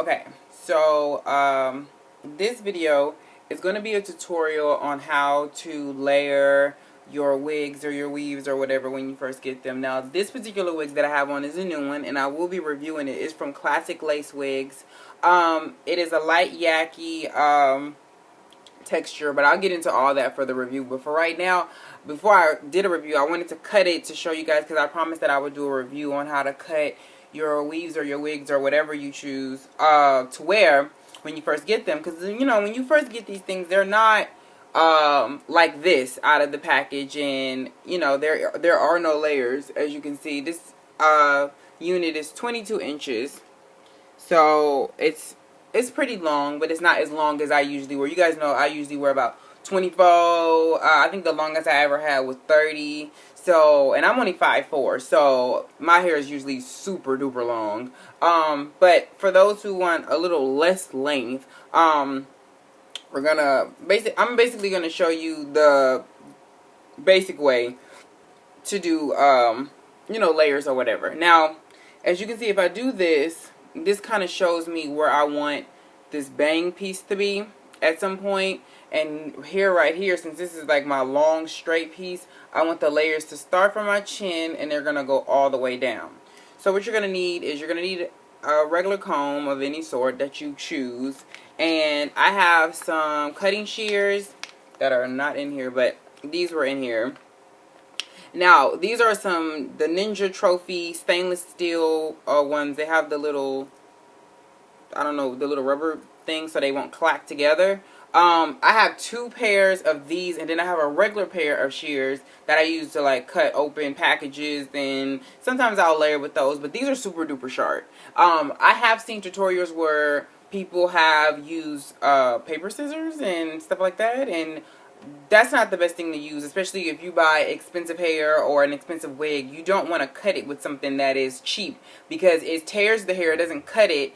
Okay, so this video is going to be a tutorial on how to layer your wigs or your weaves or whatever when you first get them. Now, this particular wig that I have on is a new one, and I will be reviewing it. It's from Classic Lace Wigs. It is a light yaki texture, but I'll get into all that for the review. But for right now, before I did a review, I wanted to cut it to show you guys, because I promised that I would do a review on how to cut your weaves or your wigs or whatever you choose to wear when you first get them. Because you know, when you first get these things, they're not like this out of the package, and you know, there are no layers. As you can see, this unit is 22 inches, so it's pretty long, but it's not as long as I usually wear. You guys know I usually wear about 24. I think the longest I ever had was 30. So, and I'm only 5'4", so my hair is usually super duper long. But for those who want a little less length, I'm basically gonna show you the basic way to do you know, layers or whatever. Now, as you can see, if I do this kind of shows me where I want this bang piece to be at some point. And here, right here, since this is like my long straight piece, I want the layers to start from my chin and they're going to go all the way down. So what you're going to need is, you're going to need a regular comb of any sort that you choose. And I have some cutting shears that are not in here, but these were in here. Now, these are the Ninja Trophy stainless steel ones. They have the little, I don't know, the little rubber thing so they won't clack together. I have 2 pairs of these, and then I have a regular pair of shears that I use to like cut open packages, and sometimes I'll layer with those, but these are super duper sharp. I have seen tutorials where people have used paper scissors and stuff like that, and that's not the best thing to use, especially if you buy expensive hair or an expensive wig. You don't want to cut it with something that is cheap, because it tears the hair, it doesn't cut it,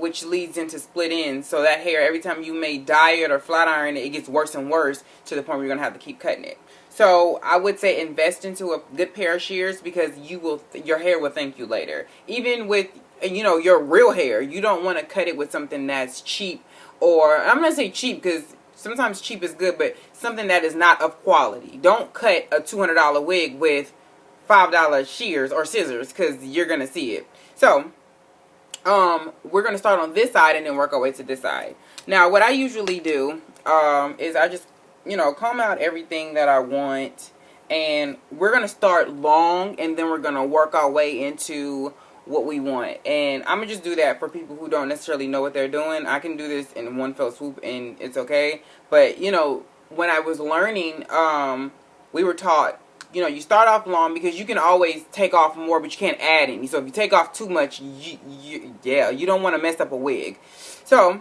which leads into split ends. So that hair, every time you may dye it or flat iron it, it gets worse and worse to the point where you're going to have to keep cutting it. So I would say invest into a good pair of shears, because your hair will thank you later. Even with, you know, your real hair, you don't want to cut it with something that's cheap, or I'm going to say cheap because sometimes cheap is good, but something that is not of quality. Don't cut a $200 wig with $5 shears or scissors, because you're going to see it. So, we're going to start on this side and then work our way to this side. Now, what I usually do is I just, you know, comb out everything that I want. And we're going to start long, and then we're going to work our way into what we want. And I'm gonna just do that for people who don't necessarily know what they're doing. I can do this in one fell swoop and it's okay. But you know, when I was learning, we were taught, you know, you start off long, because you can always take off more, but you can't add any. So if you take off too much, you don't want to mess up a wig. So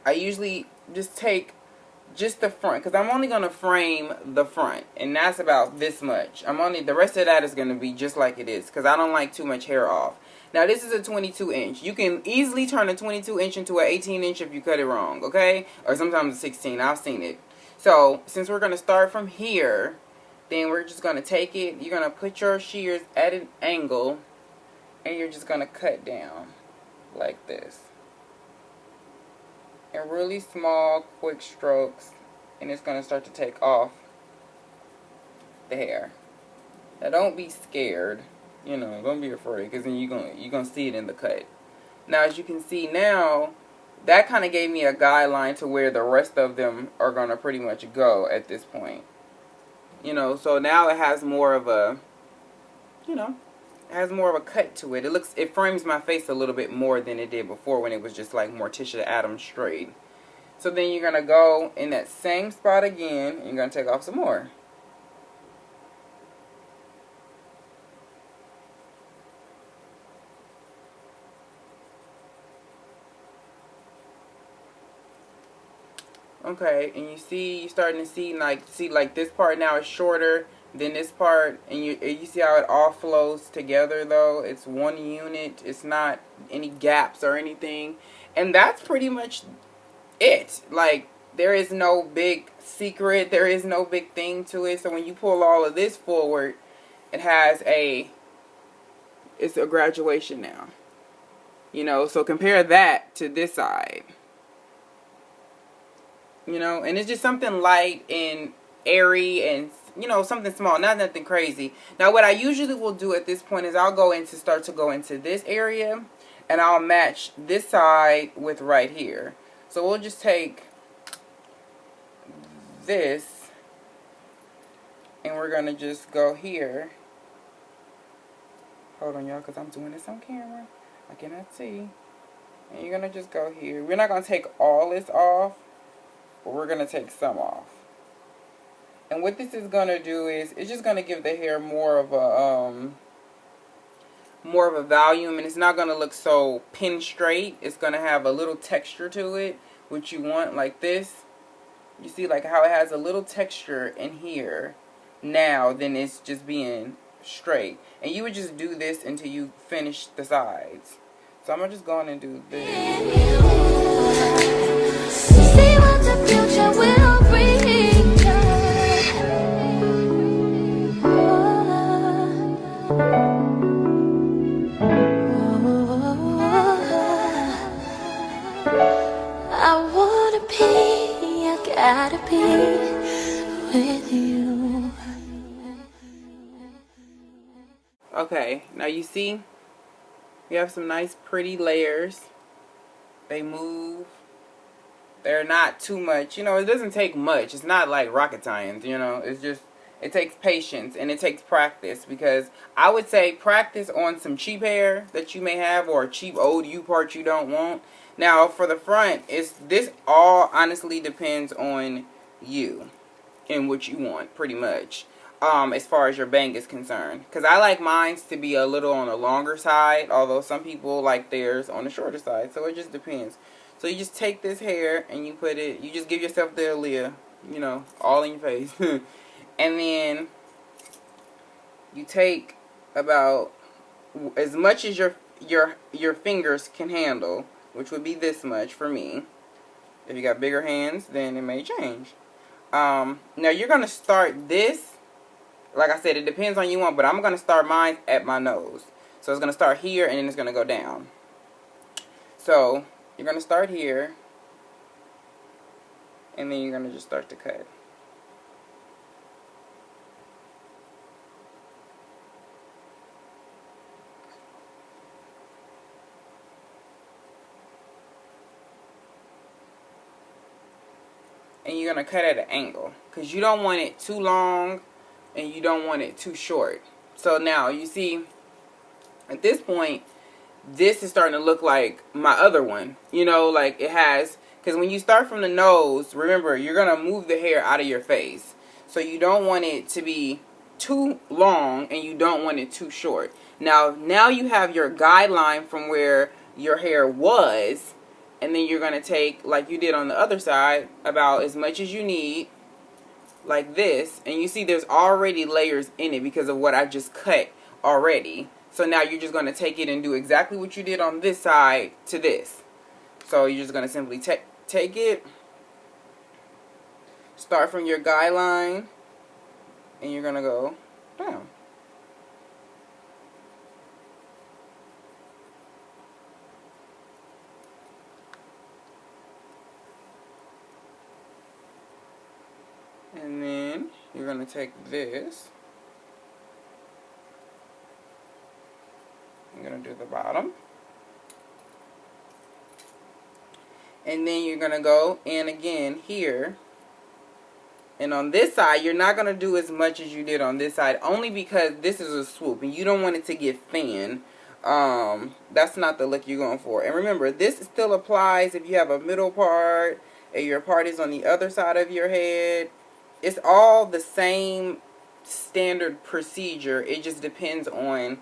I usually just take just the front, because I'm only going to frame the front, and that's about this much. The rest of that is going to be just like it is, because I don't like too much hair off. Now, this is a 22 inch. You can easily turn a 22 inch into an 18 inch if you cut it wrong, okay? Or sometimes a 16. I've seen it. So, since we're going to start from here, then we're just going to take it. You're going to put your shears at an angle, and you're just going to cut down like this. In really small, quick strokes, and it's going to start to take off the hair. Now, don't be scared, you know, don't be afraid, because then you're gonna see it in the cut. Now, as you can see now, that kind of gave me a guideline to where the rest of them are going to pretty much go at this point. You know, so now it has more of a, you know, it has more of a cut to it. It frames my face a little bit more than it did before, when it was just like Morticia Addams straight. So then you're going to go in that same spot again, and you're going to take off some more. Okay, and you're starting to see like this part now is shorter than this part, and you see how it all flows together though. It's one unit. It's not any gaps or anything. And that's pretty much it. Like, there is no big secret. There is no big thing to it. So when you pull all of this forward, it's a graduation now. You know, so compare that to this side. You know, and it's just something light and airy and, you know, something small, not nothing crazy. Now, what I usually will do at this point is I'll start to go into this area, and I'll match this side with right here. So we'll just take this, and we're going to just go here. Hold on, y'all, because I'm doing this on camera. I cannot see. And you're going to just go here. We're not going to take all this off, but we're going to take some off. And what this is going to do is, it's just going to give the hair more of a volume, and it's not going to look so pin straight. It's going to have a little texture to it, which you want, like this. You see like how it has a little texture in here now than it's just being straight. And you would just do this until you finish the sides. So I'm going to just go on and do this. See what the future will bring. I wanna be, I gotta be with you. Okay, now you see, we have some nice pretty layers. They move. They're not too much. You know, it doesn't take much. It's not like rocket science, you know. It's just, it takes patience and it takes practice, because I would say practice on some cheap hair that you may have, or a cheap old U part you don't want. Now, for the front, this all honestly depends on you and what you want, pretty much, as far as your bang is concerned. Because I like mine to be a little on the longer side, although some people like theirs on the shorter side. So it just depends. So you just take this hair and you put it, you just give yourself the Aaliyah, you know, all in your face. And then you take about as much as your fingers can handle, which would be this much for me. If you got bigger hands, then it may change. Now you're going to start this. Like I said, it depends on you want, but I'm going to start mine at my nose. So it's going to start here and then it's going to go down. So you're going to start here, and then you're going to just start to cut. And you're going to cut at an angle, because you don't want it too long and you don't want it too short. So now you see, at this point, this is starting to look like my other one. You know, like it has, because when you start from the nose, remember, you're going to move the hair out of your face. So you don't want it to be too long and you don't want it too short. Now you have your guideline from where your hair was, and then you're going to take, like you did on the other side, about as much as you need, like this. And you see there's already layers in it because of what I just cut already. So now you're just going to take it and do exactly what you did on this side to this. So you're just going to simply take it, start from your guideline, and you're going to go down. And then you're going to take this. I'm going to do the bottom. And then you're going to go in again here. And on this side, you're not going to do as much as you did on this side, only because this is a swoop and you don't want it to get thin. That's not the look you're going for. And remember, this still applies if you have a middle part and your part is on the other side of your head. It's all the same standard procedure. It just depends on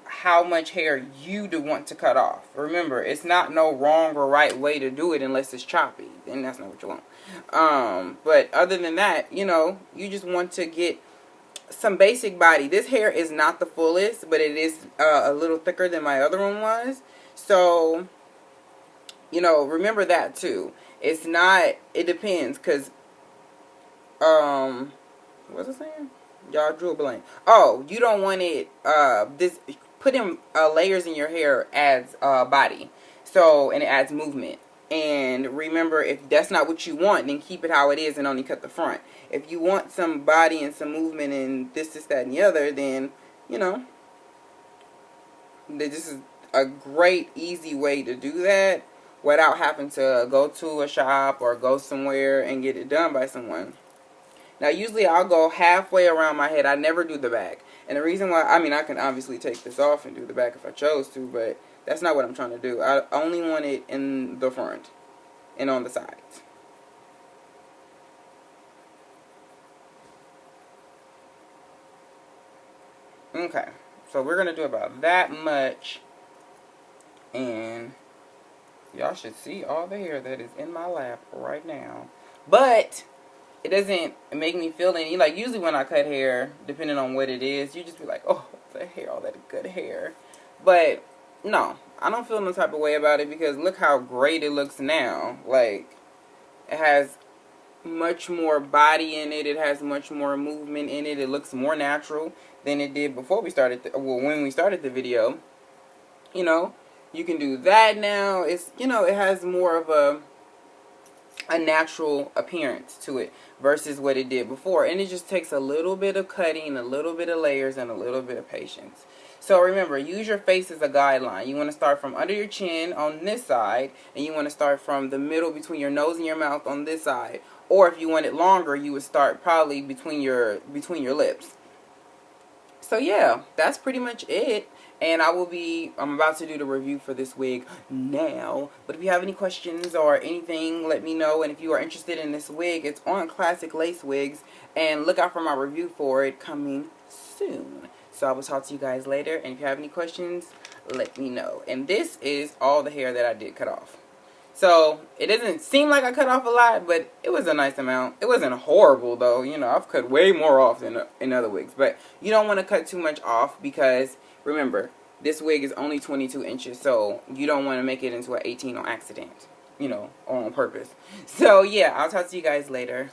how much hair you do want to cut off. Remember, it's not no wrong or right way to do it unless it's choppy. And that's not what you want. But other than that, you know, you just want to get some basic body. This hair is not the fullest, but it is a little thicker than my other one was. So, you know, remember that too. It's not, it depends, because what's it saying? Y'all drew a blank. Oh, you don't want it this putting layers in your hair adds body. So, and it adds movement. And remember, if that's not what you want, then keep it how it is and only cut the front. If you want some body and some movement and this, that, and the other, then, you know, this is a great, easy way to do that without having to go to a shop or go somewhere and get it done by someone. Now, usually I'll go halfway around my head. I never do the back. And the reason why, I mean, I can obviously take this off and do the back if I chose to, but that's not what I'm trying to do. I only want it in the front and on the sides. Okay, so we're going to do about that much. And y'all should see all the hair that is in my lap right now. But it doesn't make me feel any, like, usually when I cut hair, depending on what it is, you just be like, oh, the hair, all that good hair. But no, I don't feel no type of way about it, because look how great it looks now. Like, it has much more body in it. It has much more movement in it. It looks more natural than it did before we started, when we started the video. You know, you can do that now. It's, you know, it has more of a natural appearance to it versus what it did before. And it just takes a little bit of cutting, a little bit of layers, and a little bit of patience. So remember, use your face as a guideline. You want to start from under your chin on this side, and you want to start from the middle between your nose and your mouth on this side. Or if you want it longer, you would start probably between your lips. So yeah, that's pretty much it. And I'm about to do the review for this wig now. But if you have any questions or anything, let me know. And if you are interested in this wig, it's on Classic Lace Wigs. And look out for my review for it coming soon. So I will talk to you guys later. And if you have any questions, let me know. And this is all the hair that I did cut off. So it doesn't seem like I cut off a lot, but it was a nice amount. It wasn't horrible though. You know, I've cut way more off than in other wigs. But you don't want to cut too much off, because remember, this wig is only 22 inches, so you don't want to make it into an 18 on accident, you know, or on purpose. So yeah, I'll talk to you guys later.